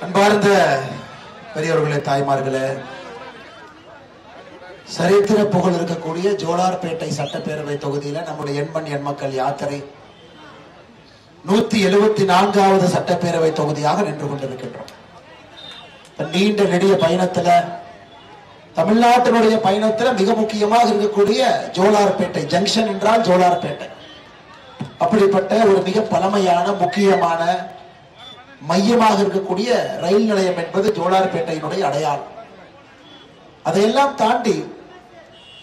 அன்பார்ந்த பெரியவர்களே, தாய்மார்களே, சரித்திர புகழ் இருக்கக்கூடிய ஜோலார்பேட்டை சட்டப்பேரவை தொகுதியில நம்முடைய எண்மண் எண்மக்கள் யாத்திரை 174வது சட்டப்பேரவை தொகுதியாக நின்று கொண்டிருக்கின்றோம். நீண்ட நெடிய பயணத்துல, தமிழ்நாட்டினுடைய பயணத்துல மிக முக்கியமாக இருக்கக்கூடிய ஜோலார்பேட்டை ஜங்ஷன் என்றால் ஜோலார்பேட்டை. அப்படிப்பட்ட ஒரு மிக பழமையான முக்கியமான மையமாக இருக்கக்கூடிய ரயில் நிலையம் என்பது ஜோலார்பேட்டையினுடைய அடையாளம். அதையெல்லாம் தாண்டி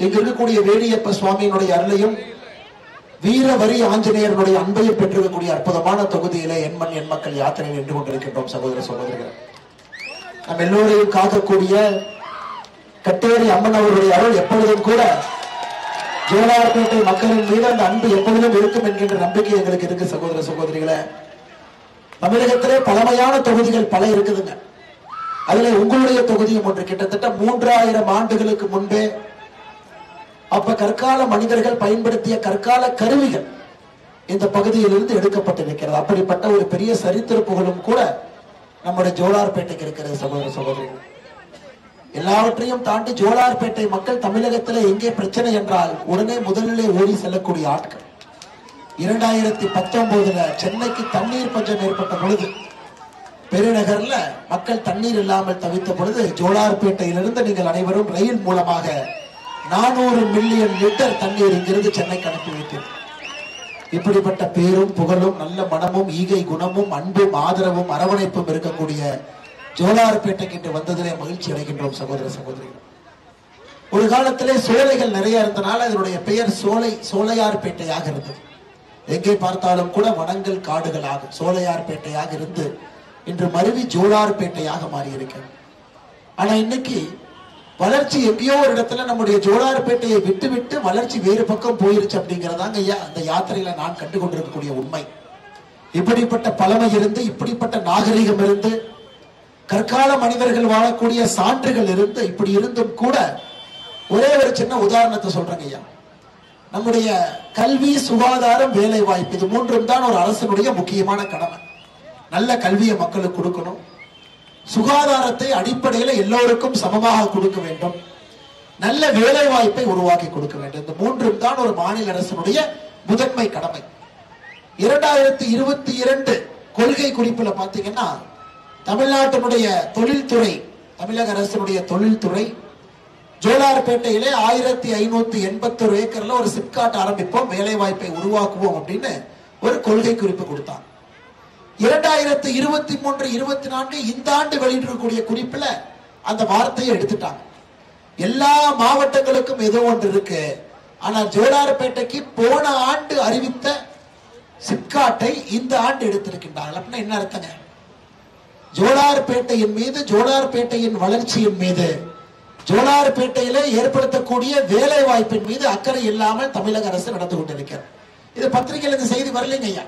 இங்கு இருக்கக்கூடிய வேடியப்ப சுவாமியினுடைய அருளையும் வீரவரி ஆஞ்சநேயருடைய அன்பையும் பெற்றிருக்கக்கூடிய அற்புதமான தொகுதியிலே எண்மண் எண்மக்கள் யாத்திரையில் நின்று கொண்டிருக்கின்றோம். சகோதர சகோதரிகள், நம் எல்லோரையும் காக்கக்கூடிய கட்டேரி அம்மன் அவருடைய அருள் எப்பொழுதும் கூட ஜோலார்பேட்டை மக்களின் மீது அந்த அன்பு எப்பொழுதும் இருக்கும் என்கின்ற நம்பிக்கை எங்களுக்கு இருக்கு. சகோதர சகோதரிகளை, தமிழகத்திலே பழமையான தொகுதிகள் பல இருக்குதுங்க. அதுல உங்களுடைய தொகுதியும் ஒன்று. கிட்டத்தட்ட 3000 ஆண்டுகளுக்கு முன்பே அப்ப கற்கால மனிதர்கள் பயன்படுத்திய கற்கால கருவிகள் இந்த பகுதியிலிருந்து எடுக்கப்பட்டிருக்கிறது. அப்படிப்பட்ட ஒரு பெரிய சரித்திர புகழும் கூட நம்முடைய ஜோலார்பேட்டைக்கு இருக்கிறது. சகோதர சகோதரிகள், எல்லாவற்றையும் தாண்டி ஜோலார்பேட்டை மக்கள் தமிழகத்திலே எங்கே பிரச்சனை என்றால் உடனே முதலிலே ஓடி செல்லக்கூடிய ஆட்கள். 2019 சென்னைக்கு தண்ணீர் பஞ்சம் ஏற்பட்ட பொழுது, பெருநகர்ல மக்கள் தண்ணீர் இல்லாமல் தவித்த பொழுது, ஜோலார்பேட்டையிலிருந்து நீங்கள் அனைவரும் ரயில் மூலமாக 400 மில்லியன் லிட்டர் தண்ணீர் இங்கிருந்து சென்னைக்கு அனுப்பி வைத்தது. இப்படிப்பட்ட பேரும் புகழும் நல்ல மனமும் ஈகை குணமும் அன்பும் ஆதரவும் அரவணைப்பும் இருக்கக்கூடிய ஜோலார்பேட்டைக்கு இன்று வந்ததிலே மகிழ்ச்சி அடைகின்றோம். சகோதர சகோதரிகள், ஒரு காலத்திலே சோலைகள் நிறைய இருந்தனால அதனுடைய பெயர் சோலையார்பேட்டையாக இருந்தது. எங்கே பார்த்தாலும் கூட வனங்கள் காடுகளாக சோலையார்பேட்டையாக இருந்து இன்று மருவி ஜோலார்பேட்டையாக மாறி இருக்கிறது. ஆனா இன்னைக்கு வளர்ச்சி எங்கேயோ ஒரு இடத்துல நம்முடைய ஜோலார்பேட்டையை விட்டு விட்டு வளர்ச்சி வேறு பக்கம் போயிருச்சு அப்படிங்கிறதாங்க ஐயா அந்த யாத்திரையில நான் கண்டு கொண்டிருக்கக்கூடிய உண்மை. இப்படிப்பட்ட பழமை இருந்து, இப்படிப்பட்ட நாகரிகம் இருந்து, கற்கால மனிதர்கள் வாழக்கூடிய சான்றுகள் இருந்து, இப்படி இருந்தும் கூட ஒரே ஒரு சின்ன உதாரணத்தை சொல்றேங்க ஐயா. நம்முடைய கல்வி, சுகாதாரம், வேலை வாய்ப்பு, இது மூன்றும் தான் ஒரு அரசனுடைய முக்கியமான கடமை. நல்ல கல்வியை மக்களுக்கு கொடுக்கணும், சுகாதாரத்தை அடிப்படையில் எல்லோருக்கும் சமமாக கொடுக்க வேண்டும், நல்ல வேலை வாய்ப்பை உருவாக்கி கொடுக்க வேண்டும். இந்த மூன்றும் தான் ஒரு மாநில அரசனுடைய முதன்மை கடமை. 2022 கொள்கை குறிப்புல பாத்தீங்கன்னா தமிழ்நாட்டினுடைய தொழில்துறை, தமிழக அரசனுடைய தொழில்துறை ஜோலார்பேட்டையிலே 1581 ஏக்கர்ல ஒரு சிப்காட் ஆரம்பிப்போம், வேலை வாய்ப்பை உருவாக்குவோம் அப்படின்னு ஒரு கொள்கை குறிப்பு கொடுத்தாங்க. 2023-24 இந்த ஆண்டு வெளியிட்டிருக்கக்கூடிய குறிப்புல அந்த வார்த்தையை எடுத்துட்டாங்க. எல்லா மாவட்டங்களுக்கும் ஏதோ ஒன்று இருக்கு, ஆனா ஜோலார்பேட்டைக்கு போன ஆண்டு அறிவித்த சிப்காட்டை இந்த ஆண்டு எடுத்திருக்கின்றார்கள். அப்படின்னா என்ன அர்த்தங்க? ஜோலார்பேட்டையின் மீது, ஜோலார்பேட்டையின் வளர்ச்சியின் மீது, ஜோலார்பேட்டையிலே ஏற்படுத்தக்கூடிய வேலை வாய்ப்பின் மீது அக்கறை இல்லாமல் தமிழக அரசு நடந்து கொண்டிருக்கிறது. இது பத்திரிகையில் இந்த செய்தி வரலைங்க ஐயா.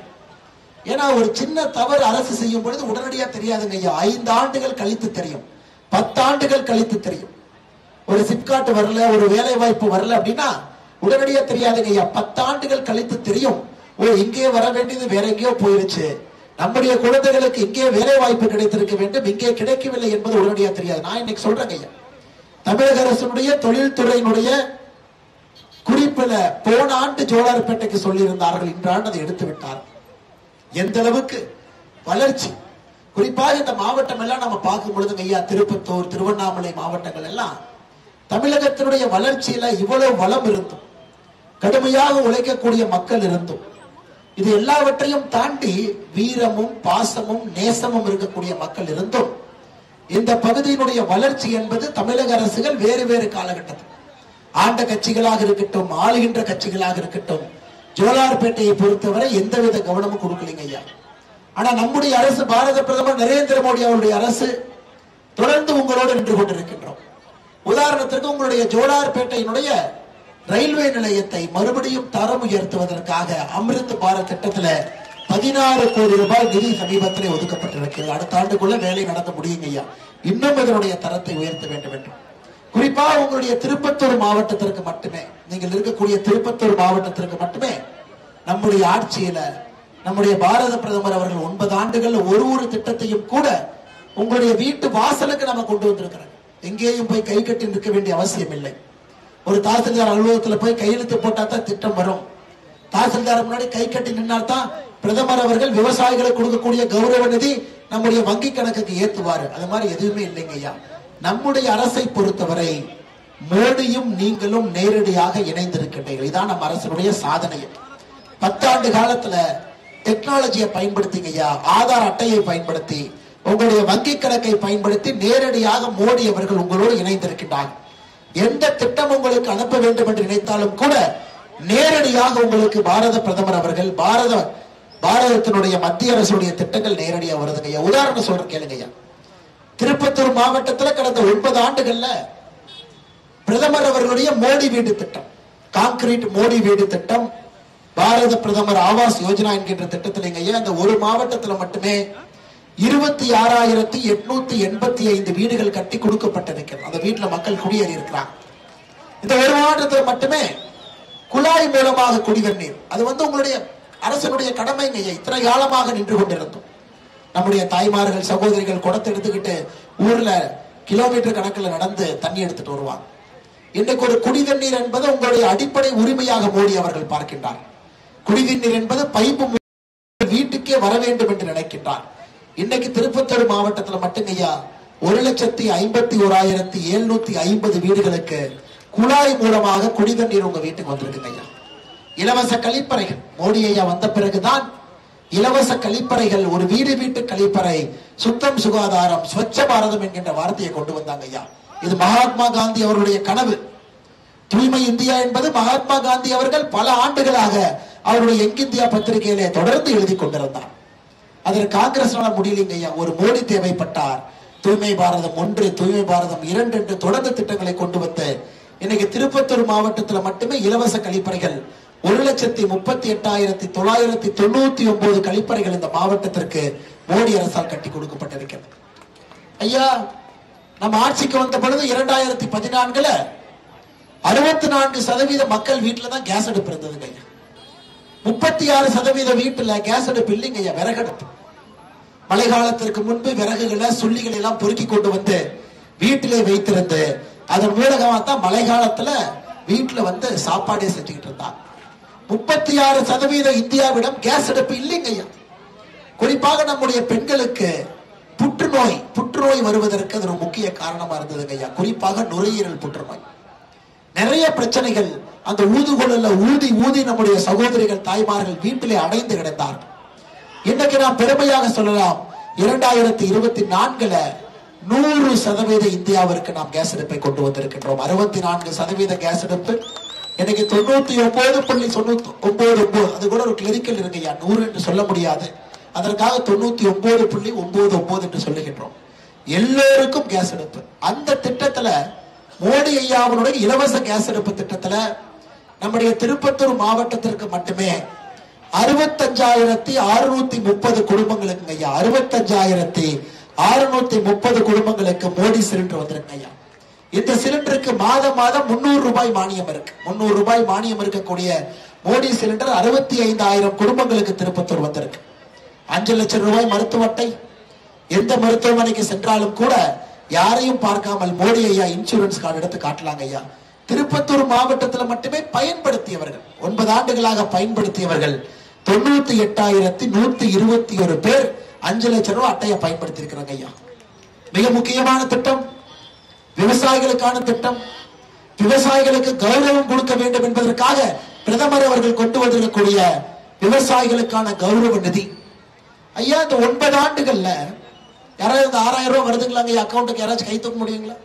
ஏன்னா ஒரு சின்ன தவறு அரசு செய்யும் பொழுது உடனடியா தெரியாதுங்க ஐயா. 5 ஆண்டுகள் கழித்து தெரியும், 10 ஆண்டுகள் கழித்து தெரியும். ஒரு சிப்காட் வரல, ஒரு வேலை வாய்ப்பு வரல அப்படின்னா உடனடியா தெரியாதுங்க ஐயா. 10 ஆண்டுகள் கழித்து தெரியும். ஓ, இங்கே வர வேண்டியது வேற எங்கேயோ போயிருச்சு, நம்முடைய குழந்தைகளுக்கு இங்கே வேலை வாய்ப்பு கிடைத்திருக்க வேண்டும், இங்கே கிடைக்கவில்லை என்பது உடனடியா தெரியாது. நான் இன்னைக்கு சொல்றேங்க ஐயா, தமிழக அரசுடைய தொழில்துறையினுடைய குறிப்பில போன ஆண்டு ஜோலார்பேட்டைக்கு சொல்லி இருந்தார்கள், இந்த ஆண்டு அதை எடுத்து விட்டார். எந்த அளவுக்கு வளர்ச்சி, குறிப்பாக இந்த மாவட்டம் எல்லாம் நம்ம பார்க்கும் பொழுது ஐயா, திருப்பத்தூர், திருவண்ணாமலை மாவட்டங்கள் எல்லாம் தமிழகத்தினுடைய வளர்ச்சியில இவ்வளவு வளம் இருந்தும், கடுமையாக உழைக்கக்கூடிய மக்கள் இருந்தும், இது எல்லாவற்றையும் தாண்டி வீரமும் பாசமும் நேசமும் இருக்கக்கூடிய மக்கள் இருந்தும், இந்த பகுதியினுடைய வளர்ச்சி என்பது தமிழக அரசுகள் வேறு வேறு காலகட்டத்தில் ஆண்ட கட்சிகளாக இருக்கட்டும், ஆளுகின்ற கட்சிகளாக இருக்கட்டும், ஜோலார்பேட்டையை பொறுத்தவரை எந்தவித கவனமும் கொடுக்கலீங்க ஐயா. ஆனா நம்முடைய அரசு, பாரத பிரதமர் நரேந்திர மோடி அவருடைய அரசு தொடர்ந்து உங்களோடு நின்று கொண்டிருக்கின்றோம். உதாரணத்திற்கு உங்களுடைய ஜோலார்பேட்டையினுடைய ரயில்வே நிலையத்தை மறுபடியும் தரம் உயர்த்துவதற்காக அமிர்த் பாரத் திட்டத்துல 16 கோடி ரூபாய் நிதி சமீபத்தில் ஒதுக்கப்பட்டிருக்கிறது. அடுத்த ஆண்டுக்குள்ள வேலை நடத்த முடியுங்க ஐயா. இன்னும் இதனுடைய தரத்தை உயர்த்த வேண்டும் என்று, குறிப்பாக உங்களுடைய திருப்பத்தூர் மாவட்டத்திற்கு மட்டுமே, நீங்கள் இருக்கக்கூடிய திருப்பத்தூர் மாவட்டத்திற்கு மட்டுமே நம்முடைய ஆட்சியில நம்முடைய பாரத பிரதமர் அவர்கள் 9 ஆண்டுகள் ஒரு திட்டத்தையும் கூட உங்களுடைய வீட்டு வாசலுக்கு நம்ம கொண்டு வந்திருக்கிறோம். எங்கேயும் போய் கை கட்டி நிற்க வேண்டிய அவசியம் இல்லை. ஒரு தாசில்தார் அலுவலகத்தில் போய் கையெழுத்து போட்டா தான் திட்டம் வரும். தாசில்தார் முன்னாடி கை கட்டி நின்னால் தான் பிரதமர் அவர்கள் விவசாயிகளுக்கு கொடுக்கக்கூடிய கௌரவ நிதி நம்முடைய வங்கி கணக்குக்கு ஏத்துவாரு. அது மாதிரி எதுவுமே இல்லைங்க ஐயா. நம்முடைய அரசை பொறுத்தவரை மோடியும் நீங்களும் நேரடியாக இணைந்திருக்கின்றீர்கள். இதான் நம்ம அரசுடைய சாதனை. 10 ஆண்டு காலத்துல டெக்னாலஜியை பயன்படுத்திங்க ஐயா. ஆதார் அட்டையை பயன்படுத்தி உங்களுடைய வங்கி கணக்கை பயன்படுத்தி நேரடியாக மோடி அவர்கள் உங்களோடு இணைந்திருக்கின்றார். எந்த திட்டம் உங்களுக்கு அனுப்ப வேண்டும் என்று நினைத்தாலும் கூட நேரடியாக உங்களுக்கு பாரத பிரதமர் அவர்கள் பாரதத்தினுடைய மத்திய அரசுடைய திட்டங்கள் நேரடியாக வருதுங்க. உதாரணம் சொல்றேன் கேளுங்க. திருப்பத்தூர் மாவட்டத்தில் கடந்த 9 ஆண்டுகள்ல பிரதமர் அவர்களுடைய மோடி வீடு திட்டம், கான்கிரீட் மோடி வீடு திட்டம், பாரத பிரதமர் ஆவாஸ் யோஜனா என்கின்ற திட்டத்தில் அந்த ஒரு மாவட்டத்தில் மட்டுமே 26,885 வீடுகள் கட்டி கொடுக்கப்பட்டிருக்கிறது. அந்த வீட்டுல மக்கள் குடியேறி இருக்கிறாங்க. இந்த ஒரு மாவட்டத்தில் மட்டுமே குழாய் மூலமாக குடிநீர் நீர், அது உங்களுடைய அரசனுடைய கடமைங்க. இத்தனை காலமாக நின்று கொண்டிருந்தோம். நம்முடைய தாய்மார்கள் சகோதரிகள் குடத்தை எடுத்துக்கிட்டு ஊர்ல கிலோமீட்டர் கணக்கில் நடந்து தண்ணி எடுத்துட்டு வருவாங்க. இன்னைக்கு ஒரு குடிநீர் நீர் என்பது உங்களுடைய அடிப்படை உரிமையாக மோடி அவர்கள் பார்க்கின்றார். குடிநீர் நீர் என்பது பைப்பு வீட்டுக்கே வர வேண்டும் என்று நினைக்கின்றார். இன்னைக்கு திருப்பத்தூர் மாவட்டத்தில் மட்டும் ஐயா 1,51,750 வீடுகளுக்கு குழாய் மூலமாக குடிநீர் நீர் உங்க வீட்டுக்கு வந்திருக்கு ஐயா. இலவச கழிப்பறைகள் மோடி ஐயா வந்த பிறகுதான் இலவச கழிப்பறைகள், ஒரு வீட்டு கழிப்பறை, சுத்தம் சுகாதாரம், ஸ்வச்ச பாரதம் என்கின்ற வார்த்தையை கொண்டு வந்தாங்க ஐயா. இது மகாத்மா காந்தி அவருடைய கனவு. தூய்மை இந்தியா என்பது மகாத்மா காந்தி அவர்கள் பல ஆண்டுகளாக அவருடைய யங் இந்தியா பத்திரிகையிலே தொடர்ந்து எழுதி கொண்டிருந்தார். அதற்கு காங்கிரஸ்னால முடியலைங்க ஐயா. ஒரு மோடி தேவைப்பட்டார். தூய்மை பாரதம் 1, தூய்மை பாரதம் 2 என்று தொடர்ந்து திட்டங்களை கொண்டு வந்து இன்னைக்கு திருப்பத்தூர் மாவட்டத்தில் மட்டுமே இலவச கழிப்பறைகள் 1,38,999 கழிப்பறைகள் இந்த மாவட்டத்திற்கு மோடி அரசால் கட்டி கொடுக்கப்பட்டிருக்கிறது. ஐயா, நம்ம ஆட்சிக்கு வந்த பொழுது 2014 64% மக்கள் வீட்டுல தான் கேஸ் அடுப்பு இருந்ததுங்க ஐயா. 36% வீட்டுல கேஸ் அடுப்பு இல்லைங்க ஐயா, விறகடுப்பு. மழை காலத்திற்கு முன்பு விறகுகளை சுள்ளிகளை எல்லாம் பொறுக்கி கொண்டு வந்து வீட்டிலே வைத்திருந்து அதன் மூலமா தான் மழை காலத்துல வீட்டுல சாப்பாடே செஞ்சுக்கிட்டு இருந்தாங்க. 36% இந்தியாவிடம் கேஸ் அடுப்பு இல்லைங்க ஐயா. குறிப்பாக நம்முடைய பெண்களுக்கு புற்றுநோய் வருவதற்கு அது ஒரு முக்கிய காரணமா இருந்ததுங்க ஐயா. குறிப்பாக நுரையீரல் புற்றுநோய். நிறைய பிரச்சனைகள் அந்த ஊதுகோலில் ஊதி நம்முடைய சகோதரிகள் தாய்மார்கள் வீட்டிலே அடைந்து கிடந்தார்கள். இன்னைக்கு நாம் பெருமையாக சொல்லலாம், 2024 100% இந்தியாவிற்கு நாம் கேஸ் அடுப்பை கொண்டு வந்திருக்கின்றோம். 64% கேஸ் அடுப்பு. எனக்கு 99.99, அது கூட ஒரு கிளரிக்கல் இருக்கு ஐயா, 100 என்று சொல்ல முடியாது. அதற்காக 99.99 என்று சொல்லுகின்றோம். எல்லோருக்கும் கேஸ் அடுப்பு. அந்த திட்டத்துல மோடி ஐயாவுடைய இலவச கேஸ் அடுப்பு திட்டத்துல நம்முடைய திருப்பத்தூர் மாவட்டத்திற்கு மட்டுமே 65,630 குடும்பங்களுக்கு ஐயா, 65,630 குடும்பங்களுக்கு மோடி சிலிண்டர் வந்திருக்கு ஐயா. இந்த சிலிண்டருக்கு மாதம் 300 ரூபாய் மானியம் இருக்கு. 300 ரூபாய் மானியம் இருக்கக்கூடிய மோடி சிலிண்டர் 65,000 குடும்பங்களுக்கு திருப்பத்தூர் வந்திருக்கு. 5 லட்சம் ரூபாய் மருத்துவ அட்டை. எந்த மருத்துவமனைக்கு சென்றாலும் கூட யாரையும் பார்க்காமல் மோடி ஐயா இன்சூரன்ஸ் கார்டு எடுத்து காட்டலாங்க ஐயா. திருப்பத்தூர் மாவட்டத்தில் மட்டுமே பயன்படுத்தியவர்கள் 9 ஆண்டுகளாக பயன்படுத்தியவர்கள் 98,121 பேர் 5 லட்சம் ரூபாய் அட்டையை பயன்படுத்தி இருக்கிறாங்க ஐயா. மிக முக்கியமான திட்டம், விவசாயிகளுக்கான திட்டம். விவசாயிகளுக்கு கௌரவம் கொடுக்க வேண்டும் என்பதற்காக பிரதமர் அவர்கள் கொண்டு வந்திருக்கக்கூடிய விவசாயிகளுக்கான கௌரவ நிதி ஐயா. இந்த 9 ஆண்டுகள்ல யாராவது இந்த 6,000 ரூபாய் வருதுங்களாங்க அக்கௌண்ட்டுக்கு யாராச்சும் கை தூக்க முடியுங்களா?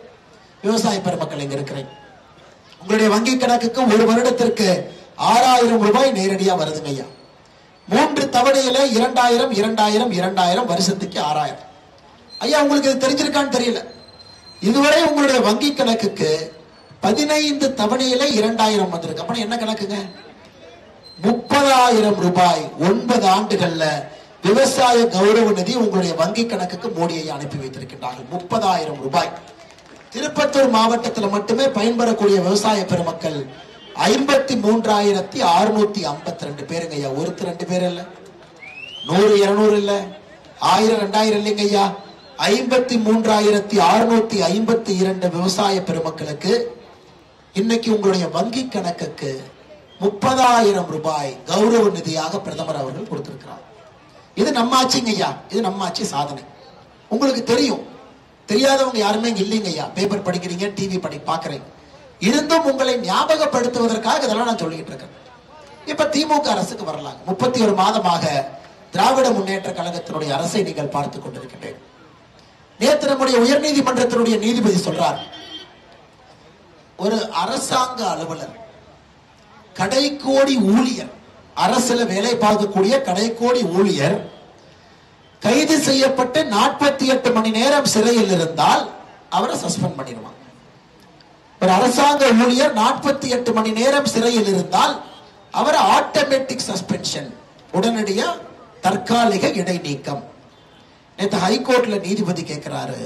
விவசாய பெருமக்கள் இங்க இருக்கிறேன், உங்களுடைய வங்கி கணக்குக்கு ஒரு வருடத்திற்கு 6,000 ரூபாய் நேரடியா வருதுங்க ஐயா. 3 தவணையில 2,000 2,000 2,000 வருஷத்துக்கு 6,000 ஐயா. உங்களுக்கு இது தெரிஞ்சிருக்கான்னு தெரியல. இதுவரை உங்களுடைய வங்கி கணக்குக்கு 15 தவணையில 2,000 வந்திருக்கு. அப்ப என்ன கணக்குங்க? 30,000 ரூபாய் 9 ஆண்டுகள்ல விவசாய கௌரவ நிதி உங்களுடைய வங்கி கணக்குக்கு மோடியை அனுப்பி வைத்திருக்கின்றார்கள். 30,000 ரூபாய். திருப்பத்தூர் மாவட்டத்தில் மட்டுமே பயன்பெறக்கூடிய விவசாய பெருமக்கள் 53,652 பேருங்க ஐயா. ஒருத்தர் 2 பேர் இல்ல, 100 200 இல்ல, 1000 2000 இல்லைங்க ஐயா. 53,652 விவசாய பெருமக்களுக்கு இன்னைக்கு உங்களுடைய வங்கி கணக்குக்கு 30,000 ரூபாய் கௌரவ நிதியாக பிரதமர் அவர்கள் கொடுத்திருக்கிறார். இது நம்ம ஆட்சிங்க ஐயா, இது நம்ம ஆட்சி சாதனை. உங்களுக்கு தெரியும், தெரியாதவங்க யாருமே இங்க இல்லைங்க ஐயா. பேப்பர் படிக்கிறீங்க, டிவி பாக்குறீங்க, இருந்தும் உங்களை ஞாபகப்படுத்துவதற்காக இதெல்லாம் நான் சொல்லிட்டு இருக்கேன். இப்ப திமுக அரசுக்கு வரலாங்க. 31 மாதமாக திராவிட முன்னேற்ற கழகத்தினுடைய அரசை நீங்கள் பார்த்துக் கொண்டிருக்கின்றேன். நேற்று நம்முடைய உயர்நீதிமன்றத்தினுடைய நீதிபதி சொல்றார், ஒரு அரசாங்க அலுவலர், கடைக்கோடி ஊழியர், அரசுல வேலை பார்க்கக்கூடிய கடைக்கோடி ஊழியர் கைது செய்யப்பட்டு 48 மணி நேரம் சிறையில் இருந்தால் அவரை சஸ்பெண்ட் பண்ணிடுவாங்க. ஒரு அரசாங்க ஊழியர் 48 மணி நேரம் சிறையில் இருந்தால் அவர் ஆட்டோமேட்டிக் சஸ்பென்ஷன், உடனடியா தற்காலிக இடைநீக்கம். நேற்று ஹைகோர்ட்ல நீதிபதி கேட்கிறாரு,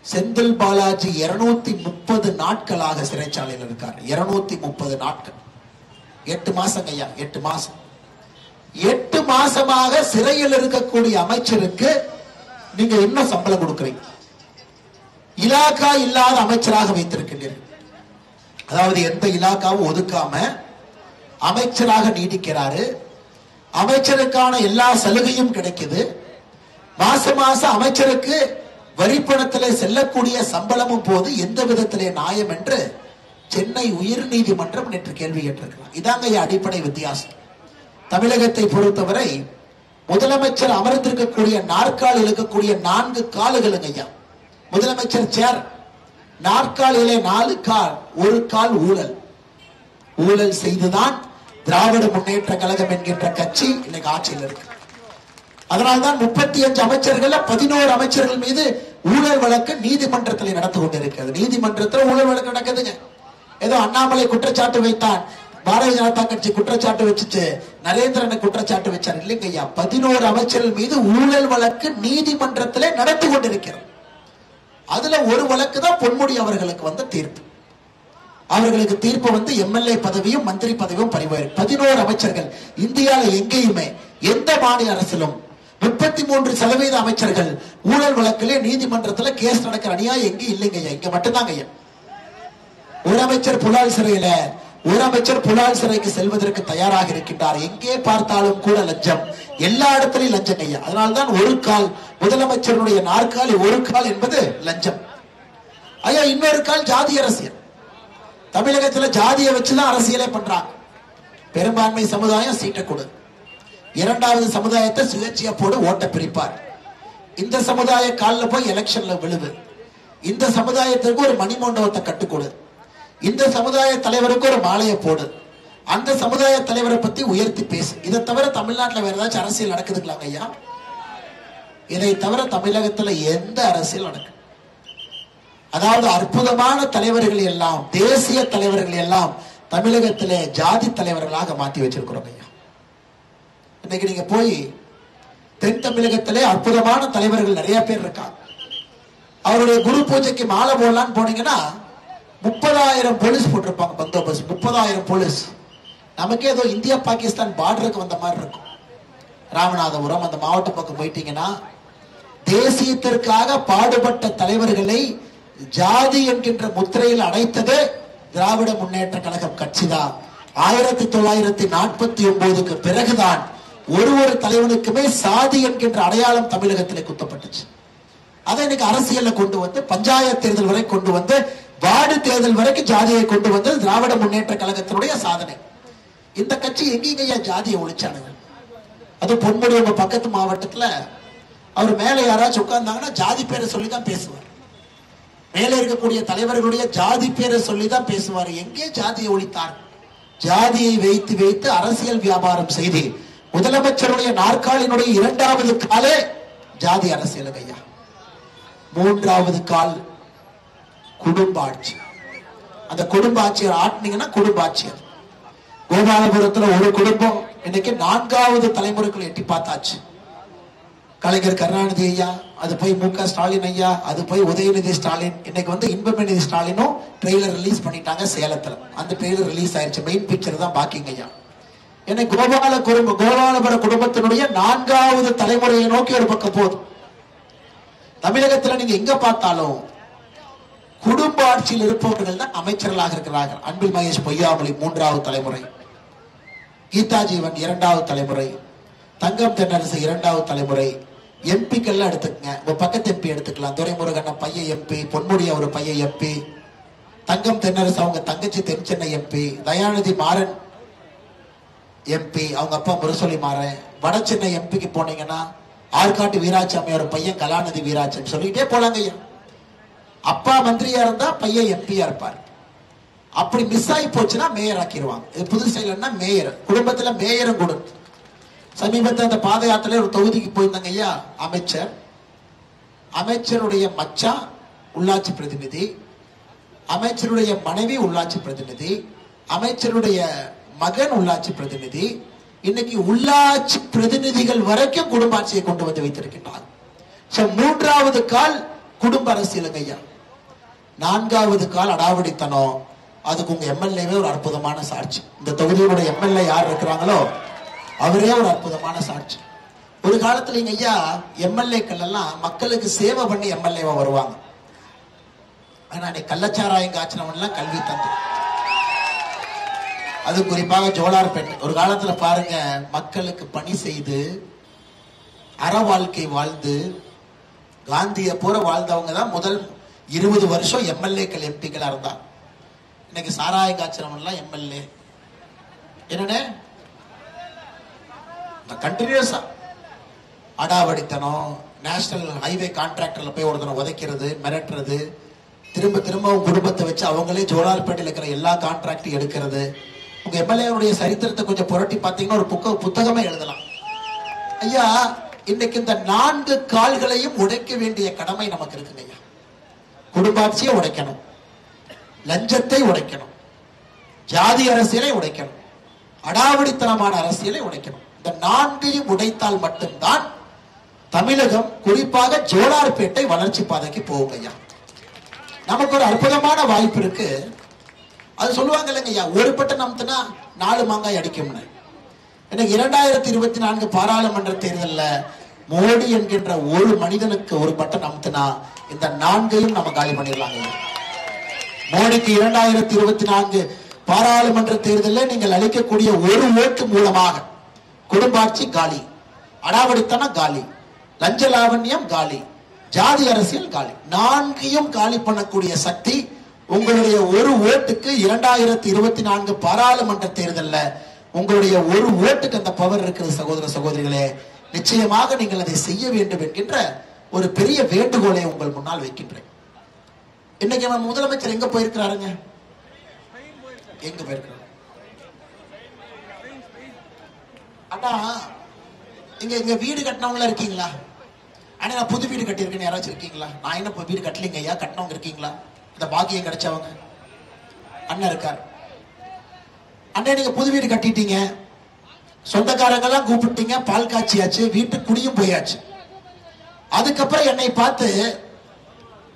செந்தில் பாலாஜி 230 நாட்களாக சிறைச்சாலையில் இருக்காரு. 230 நாட்கள், 8 மாசம் ஐயா, 8 மாசம். 8 மாசமாக சிறையில் இருக்கக்கூடிய அமைச்சருக்கு நீங்க என்ன சம்பளம் கொடுக்கிறீங்க? இலாக்கா இல்லாத அமைச்சராக வைத்திருக்கின்றீர்கள். அதாவது எந்த இலாக்காவும் ஒதுக்காம அமைச்சராக நீடிக்கிறாரு. அமைச்சருக்கான எல்லா சலுகையும் கிடைக்குது. மாசம் அமைச்சருக்கு வரிப்பணத்திலே செல்லக்கூடிய சம்பளமும் போது எந்த விதத்திலே நியாயம் என்று சென்னை உயர் நீதிமன்றம் நேற்று கேள்வி கேட்டிருக்கிறார். இதாங்க அடிப்படை வித்தியாசம். தமிழகத்தை பொறுத்தவரை முதலமைச்சர் அமர்ந்திருக்கக்கூடிய நாற்காலில் இருக்கக்கூடிய 4 காலுகளுங்க ஐயா. முதலமைச்சர் சேர், நாற்காலியிலே 4 கால், ஒரு கால் ஊழல். ஊழல் செய்துதான் திராவிட முன்னேற்ற கழகம் என்கின்ற கட்சி இன்னைக்கு ஆட்சியில் இருக்கு. அதனால்தான் 35 அமைச்சர்கள் 11 அமைச்சர்கள் மீது ஊழல் வழக்கு நீதிமன்றத்தில் நடந்து கொண்டிருக்கிறது. நீதிமன்றத்தில் ஊழல் வழக்கு நடக்குதுங்க. ஏதோ அண்ணாமலை குற்றச்சாட்டு வைத்தான், பாரதிய ஜனதா கட்சி குற்றச்சாட்டு வச்சுச்சு, நரேந்திரனை குற்றச்சாட்டு வச்சார். இல்லைங்க ஐயா, 11 அமைச்சர்கள் மீது ஊழல் வழக்கு நீதிமன்றத்திலே நடந்து கொண்டிருக்கிறது. அதுல ஒரு வழக்கு தான் பொன்முடி அவர்களுக்கு வந்த தீர்ப்பு. அவர்களுக்கு தீர்ப்பு வந்து எம்எல்ஏ பதவியும் மந்திரி பதவியும் பறிவாயிரு. 11 அமைச்சர்கள். இந்தியாவில் எங்கேயுமே எந்த மாநில அரசிலும் 33% அமைச்சர்கள் ஊழல் வழக்கிலே நீதிமன்றத்தில் கேஸ் நடக்கிற அநியாயம் எங்கே இல்லைங்க ஐயா, இங்க மட்டும்தாங்க ஐயா. ஒரு அமைச்சர் புலால் சிறையில, ஒரு அமைச்சர் புலால் சிறைக்கு செல்வதற்கு தயாராக இருக்கின்றார். எங்கே பார்த்தாலும் கூட லஞ்சம், எல்லா இடத்திலையும் லஞ்சம் ஐயா. அதனால்தான் ஒரு கால், முதலமைச்சருடைய நாற்காலி ஒரு கால் என்பது லஞ்சம் ஐயா. இன்னொரு கால் ஜாதி அரசியல். தமிழகத்தில் ஜாதியை வச்சுதான் அரசியலே பண்றாங்க. பெரும்பான்மை சமுதாயம் சீட்டை கொடு, இரண்டாவது சமுதாயத்தை சுயேட்சையா போடு, ஓட்ட பிரிப்பார். இந்த சமுதாய காலில் போய் எலெக்ஷன்ல விழுவு, இந்த சமுதாயத்திற்கு ஒரு மணிமண்டபத்தை கட்டுக்கொடு, இந்த சமுதாய தலைவருக்கு ஒரு மாலையை போடு, அந்த சமுதாய தலைவரை பத்தி உயர்த்தி பேசு. இதை தவிர தமிழ்நாட்டில் வேற ஏதாச்சும் அரசியல் நடக்குதுங்களாங்க ஐயா? இதை தவிர தமிழகத்தில் எந்த அரசியல் நடக்குது? அதாவது அற்புதமான தலைவர்கள் எல்லாம், தேசிய தலைவர்கள் எல்லாம் தமிழகத்திலே ஜாதி தலைவர்களாக மாற்றி வச்சிருக்கிறோம் ஐயா. இன்னைக்கு நீங்க போய் தென் தமிழகத்திலே அற்புதமான தலைவர்கள் நிறைய பேர் இருக்காங்க. அவருடைய குரு பூஜைக்கு மாலை போடலான்னு போனீங்கன்னா 30,000 போலீஸ் போட்டிருப்பாங்க, பந்தோபஸ்த். 30,000 போலீஸ். நமக்கே ஏதோ இந்தியா பாகிஸ்தான் பார்டருக்கு வந்த மாதிரி இருக்கும். ராமநாதபுரம் அந்த மாவட்ட பக்கம் போயிட்டீங்கன்னா தேசியத்திற்காக பாடுபட்ட தலைவர்களை ஜாதி என்கின்ற முத்திரையில் அடைத்தது திராவிட முன்னேற்ற கழகம் கட்சிதான். 1949க்கு பிறகுதான் ஒரு தலைவனுக்குமே சாதி என்கின்ற அடையாளம் தமிழகத்திலே குத்தப்பட்டுச்சு. அதை இன்னைக்கு அரசியல்ல கொண்டு வந்து பஞ்சாயத்து தேர்தல் வரை கொண்டு வந்து வார்டு தேர்தல் வரைக்கும் ஜாதியை கொண்டு வந்து திராவிட முன்னேற்ற கழகத்தினுடைய சாதனை. இந்த கட்சி எங்கேயா ஜாதியை ஒழிச்சானுங்க? அது பொன்முடி உங்க பக்கத்து மாவட்டத்துல அவர் மேல யாராச்சும் உட்கார்ந்தாங்கன்னா ஜாதி பேரை சொல்லிதான் பேசுவார். மேலே இருக்கக்கூடிய தலைவர்களுடைய ஜாதி பேரை சொல்லிதான் பேசுவார். எங்கே ஜாதியை ஒழித்தார்? ஜாதியை வைத்து வைத்து அரசியல் வியாபாரம் செய்து முதலமைச்சருடைய நாற்காலினுடைய 2வது காலே ஜாதி அரசியல் ஐயா. 3வது கால் குடும்ப ஆட்சி. அந்த குடும்ப ஆட்சியர் ஆட்டினீங்கன்னா குடும்ப ஆட்சியர். கோபாலபுரத்துல ஒரு குடும்பம் இன்னைக்கு 4வது தலைமுறைக்குள்ள எட்டி பார்த்தாச்சு. கலைஞர் கருணாநிதி ஐயா, அது போய் மு.க. ஸ்டாலின் ஐயா, அது போய் உதயநிதி ஸ்டாலின், இன்னைக்கு வந்து இன்பநிதி ஸ்டாலினும் ட்ரெய்லர் ரிலீஸ் பண்ணிட்டாங்க சேலத்துல. அந்த ட்ரெய்லர் ரிலீஸ் ஆயிடுச்சு. மெயின் பிக்சர் தான் பாக்கிங்க ஐயா. இன்னைக்கு கோபாலபுர குடும்பத்தினுடைய 4வது தலைமுறையை நோக்கி ஒரு பக்கம் போதும். தமிழகத்தில் நீங்க எங்க பார்த்தாலும் குடும்ப ஆட்சியில் இருப்பவர்கள் தான் அமைச்சர்களாக இருக்கிறார்கள். அன்பில் மகேஷ் பொய்யாமொழி 3வது தலைமுறை, கீதா ஜீவன் 2வது தலைமுறை, தங்கம் தென்னரசு 2வது தலைமுறை. எம்பிக்கள் எடுத்துக்கங்க, உங்க பக்கத்து எம்பி எடுத்துக்கலாம். துரைமுருகன் பையன் எம்பி, பொன்முடி அவர் பையன் எம்பி, தங்கம் தென்னரசு அவங்க தங்கச்சி தென் சென்னை எம்பி, தயாநிதி மாறன் எம்பி, அவங்க அப்பா முரசொலி மாறன். வட சென்னை எம்பிக்கு போனீங்கன்னா ஆற்காட்டு வீராசாமி ஒரு பையன் கலாநிதி வீராசாமி, சொல்லிட்டே போலாங்க ஐயா. அப்பா மந்திரியா இருந்தா பையன் எம்பியா இருப்பார். அப்படி மிஸ் ஆகி போச்சுன்னா மேயர் ஆக்கிடுவாங்க. இது புதுசைலன்னா மேயர், குடும்பத்துல மேயரும் கொடுத்து. சமீபத்தில் அந்த பாத யாத்திரையில ஒரு தொகுதிக்கு போயிருந்தாங்க ஐயா. அமைச்சர், அமைச்சருடைய மச்சான் உள்ளாட்சி பிரதிநிதி, அமைச்சருடைய மனைவி உள்ளாட்சி பிரதிநிதி, அமைச்சருடைய மகன் உள்ளாட்சி பிரதிநிதி, இன்னைக்கு உள்ளாட்சி பிரதிநிதிகள் வரைக்கும் குடும்ப ஆட்சியை கொண்டு வந்து வைத்திருக்கின்றார். 3வது கால் குடும்ப அரசியலுங்க ஐயா. 4வது கால் அடாவடித்தனம். அதுக்கு உங்க எம்எல்ஏவே ஒரு அற்புதமான சாட்சி. இந்த தொகுதியோட எம்எல்ஏ யார் இருக்கிறாங்களோ அவரே ஒரு அற்புதமான சாட்சி. ஒரு காலத்துல இங்க ஐயா எம்எல்ஏக்கள் எல்லாம் மக்களுக்கு சேவை பண்ணி எம்எல்ஏவா வருவாங்க. ஆனா கள்ளச்சாராயம் காய்ச்சினவன் கல்வி தந்து, அது குறிப்பாக ஜோலார்பேட்டை ஒரு காலத்துல பாருங்க, மக்களுக்கு பணி செய்து அற வாழ்க்கை வாழ்ந்து காந்திய போற வாழ்ந்தவங்க தான் முதல் 20 வருஷம் எம்எல்ஏக்கள் எம்பிக்களா இருந்தாங்க. இன்னைக்கு சாராயம் காய்ச்சினவன் எம்எல்ஏ. என்னன்னு கண்டினியூஸா அடாவடித்தனம், நேஷனல் ஹைவே கான்ட்ராக்டர்ல போய் ஒருத்தனை உதைக்கிறது, மிரட்டுறது, திரும்ப திரும்ப குடும்பத்தை வச்சு அவங்களே ஜோலார்பேட்டையில் இருக்கிற எல்லா கான்ட்ராக்டையும் எடுக்கிறது. உங்க எம்எல்ஏனுடைய சரித்திரத்தை கொஞ்சம் புரட்டி பார்த்தீங்கன்னா ஒரு புத்தகமே எழுதலாம் ஐயா. இன்னைக்கு இந்த 4 கால்களையும் உடைக்க வேண்டிய கடமை நமக்கு இருக்குங்க ஐயா. குடும்பாட்சியை உடைக்கணும், லஞ்சத்தை உடைக்கணும், ஜாதி அரசியலை உடைக்கணும், அடாவடித்தனமான அரசியலை உடைக்கணும். இந்த 4ஐயும் உடைத்தால் மட்டும்தான் தமிழகம், குறிப்பாக ஜோலார்பேட்டை வளர்ச்சி பாதைக்கு போகும் ஐயா. நமக்கு ஒரு அற்புதமான வாய்ப்பு இருக்கு. அது சொல்லுவாங்க இல்லைங்க ஐயா, ஒரு பட்டம் நம்புனா 4 மாங்காய் அடிக்கும்னு. எனக்கு 2024 பாராளுமன்ற தேர்தலில் மோடி என்கின்ற ஒரு மனிதனுக்கு ஒரு பட்டம் நம்புனா இந்த 4ஐயும் நம்ம காலி பண்ணிடலாங்க. மோடிக்கு 2024 பாராளுமன்ற தேர்தலில் நீங்கள் அளிக்கக்கூடிய ஒரு ஓட்டு மூலமாக குடும்பாட்சி காலி, அடாவடித்தனம் காலி, லஞ்ச லாவண்யம் காலி, ஜாதி அரசியல் காலி. 4ஐயும் காலி பண்ணக்கூடிய சக்தி உங்களுடைய ஒரு ஓட்டுக்கு 2024 பாராளுமன்ற தேர்தலில் உங்களுடைய ஒரு ஓட்டுக்கு அந்த பவர் இருக்கிறது சகோதர சகோதரிகளே. நிச்சயமாக நீங்கள் அதை செய்ய வேண்டும் என்கின்ற ஒரு பெரிய வேண்டுகோளை உங்கள் முன்னால் வைக்கின்றேன். இன்னைக்கு நம்ம முதலமைச்சர் எங்க போயிருக்கிறாருங்க? எங்க போயிருக்கிறார்? அண்ணா இங்க வீடு கட்டினவங்களா இருக்கீங்களா? ஆனா நான் புது வீடு கட்டியிருக்கேன்னு யாராச்சும் இருக்கீங்களா? நான் என்ன வீடு கட்டலீங்க ஐயா, கட்டினவங்க இருக்கீங்களா? இந்த பாக்கியம் கிடைச்சவங்க அண்ணன் இருக்கார். அண்ணன் நீங்க புது வீடு கட்டிட்டீங்க, சொந்தக்காரங்க எல்லாம் கூப்பிட்டீங்க, பால் காய்ச்சியாச்சு, வீட்டுக்கு குடியும் போயாச்சு. அதுக்கப்புறம் என்னை பார்த்து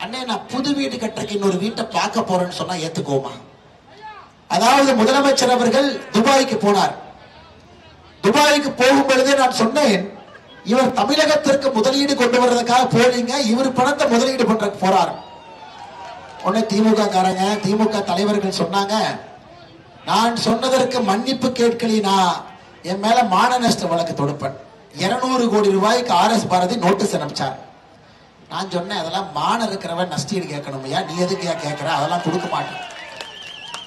அண்ணே நான் புது வீடு கட்டுறதுக்கு இன்னொரு வீட்டை பார்க்க போறேன்னு சொன்னா ஏத்துக்கோமா? அதாவது முதலமைச்சர் அவர்கள் துபாய்க்கு போனார். துபாய்க்கு போகும் பொழுதே நான் சொன்னேன், இவர் தமிழகத்திற்கு முதலீடு கொண்டு வர்றதுக்காக போறீங்க, இவர் பணத்தை முதலீடு பண்ற போறார். உடனே திமுக காரங்க, திமுக தலைவர்கள் சொன்னாங்க, நான் சொன்னதற்கு மன்னிப்பு கேட்கலினா என் மேல மான நஷ்ட வழக்கு தொடுப்பேன். 200 கோடி ரூபாய்க்கு RS பாரதி நோட்டீஸ் அனுப்பிச்சார். நான் சொன்னேன், அதெல்லாம் மான இருக்கிறவன் நஷ்டீடு கேட்கணும் ஐயா, நீ எதுக்கு கேட்கிற, அதெல்லாம் கொடுக்க மாட்டேன்.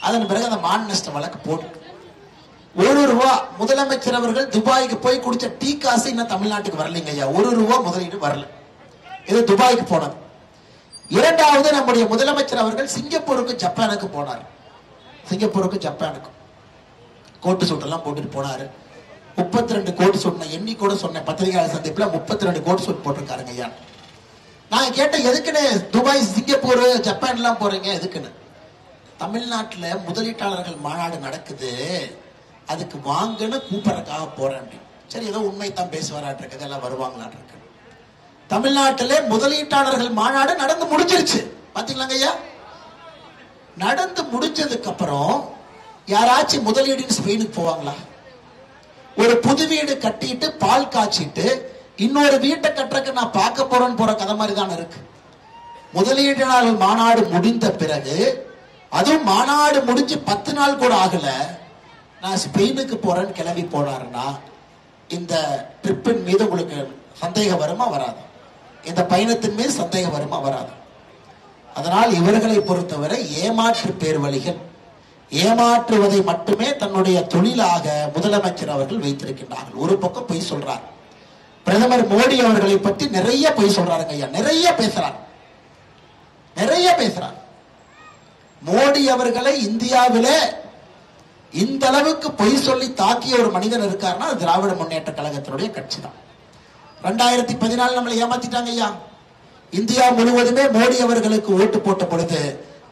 அதன் பிறகு அந்த மான நஷ்ட வழக்கு போட்டு ₹1 முதலமைச்சர் அவர்கள் துபாய்க்கு போய் குடிச்ச டீ காசு இன்னும் தமிழ்நாட்டுக்கு வரலைங்க ஐயா. ₹1 முதலீடு வரல. இது துபாய்க்கு போனது. இரண்டாவது, நம்முடைய முதலமைச்சர் அவர்கள் சிங்கப்பூருக்கு ஜப்பானுக்கு போனார். சிங்கப்பூருக்கு ஜப்பானுக்கு கோட்டு சூட்டெல்லாம் போட்டுட்டு போனாரு. 32 கோட்டு சூட் எண்ணி கூட சொன்னேன் பத்திரிகையாளர் சந்திப்புல, 32 கோட்டு சூட் போட்டிருக்காருங்க ஐயா. நான் கேட்டேன், எதுக்குன்னு துபாய், சிங்கப்பூர், ஜப்பான் எல்லாம் போறீங்க எதுக்குன்னு? தமிழ்நாட்டுல முதலீட்டாளர்கள் மாநாடு நடக்குது, அதுக்கு வாங்கன்னு கூப்பிடறதுக்காக போறேன். சரி, ஏதோ உண்மைத்தான் பேசுவாராட்டு இருக்குது, எல்லாம் வருவாங்களாட்டு இருக்கு. தமிழ்நாட்டிலே முதலீட்டாளர்கள் மாநாடு நடந்து முடிஞ்சிருச்சு. பாத்தீங்களாங்க ஐயா, நடந்து முடிஞ்சதுக்கு அப்புறம் யாராச்சும் முதலீடுன்னு ஸ்பெயினுக்கு போவாங்களா? ஒரு புது வீடு கட்டிட்டு பால் காய்ச்சிட்டு இன்னொரு வீட்டை கட்டுறக்கு நான் பார்க்க போறேன்னு போற கதை மாதிரி தான் இருக்கு. முதலீட்டாளர் மாநாடு முடிந்த பிறகு, அதுவும் மாநாடு முடிஞ்சு 10 நாள் கூட ஆகல, நான் ஸ்பெயினுக்கு போறேன்னு கிளம்பி போனாருன்னா இந்த ட்ரிப்பின் மீது உங்களுக்கு சந்தேகம் வருமா வராது? இந்த பயணத்தின் மீது சந்தேகம் வருமா வராது? அதனால் இவர்களை பொறுத்தவரை ஏமாற்று பேர்வழிகள், ஏமாற்றுவதை மட்டுமே தன்னுடைய தொழிலாக முதலமைச்சர் அவர்கள் வைத்திருக்கின்றார்கள். ஒரு பக்கம் பொய் சொல்றார். பிரதமர் மோடி அவர்களை பற்றி நிறைய பொய் சொல்றாருங்க ஐயா, நிறைய பேசுறார். மோடி அவர்களை இந்தியாவிலே இந்த அளவுக்கு பொய் சொல்லி தாக்கிய ஒரு மனிதன் இருக்காருன்னா திராவிட முன்னேற்ற கழகத்தினுடைய கட்சி தான். 2014 நம்மளை ஏமாத்திட்டாங்க ஐயா. இந்தியா முழுவதுமே மோடி அவர்களுக்கு ஓட்டு போட்ட பொழுது